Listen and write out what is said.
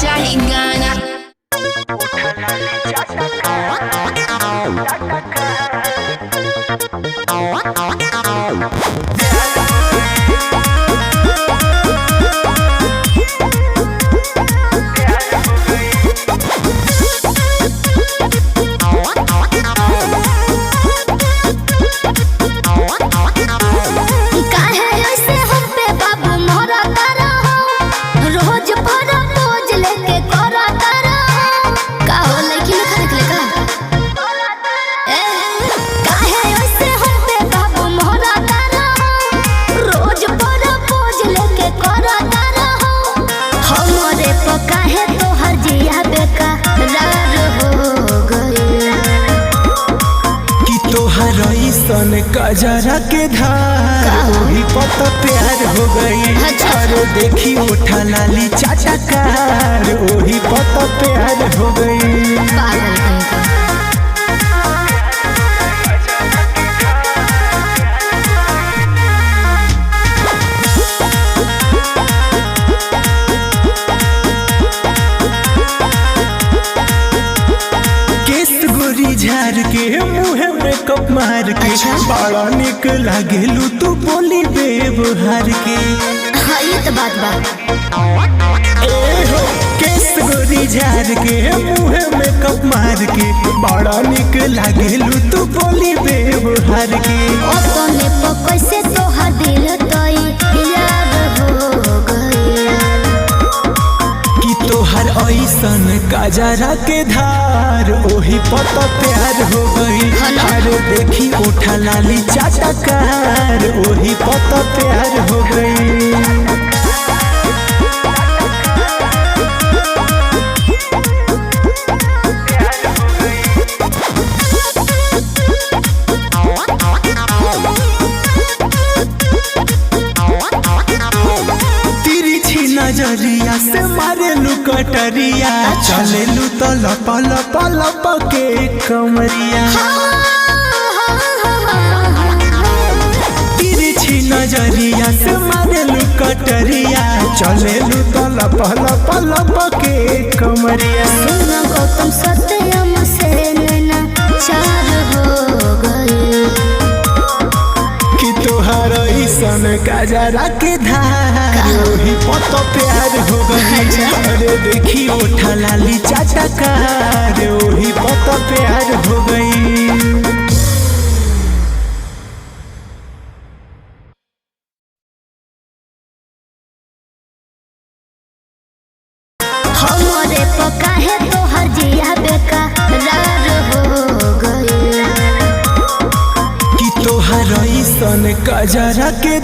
चाहे गाना। कजरा के धार वही पता प्यार हो गई। अरे देखी उठा लाली चाचा कार वही पता प्यार हो गई। झार के मुँह में कप मार के बड़ा निक लागेलू तू बोली बेबहार के। हाँ ये तो बात बा। केस गोरी झार के मुँह में कप मार के बड़ा निक लागेलू तू बोली बेबहार के। अपने पकड़ से तोहर दिल तोई यार हो गई कि तोहर ऐसन कजरा के धार ओही पता प्यार हो गई। अरे देखी उठा लाली चाचा कार ओही पता प्यार हो गई। नजरिया से मारे लू कटरिया चले लू तो लप लप लप के कमरिया। तिरछी नजरिया से मारे लू कटरिया चले लू तो लप लप लप के कमरिया। गौतम सत्यम से नैना चार हो गई कि तोहर ऐसन कजरा के धार वही पता प्यार हो गई। अरे देखी उठा लाली चाचा कार वही पता प्यार हो गई। हमरे पका है तोहर जिया बेकरार हो गई कि तोहर ऐसन कजरा के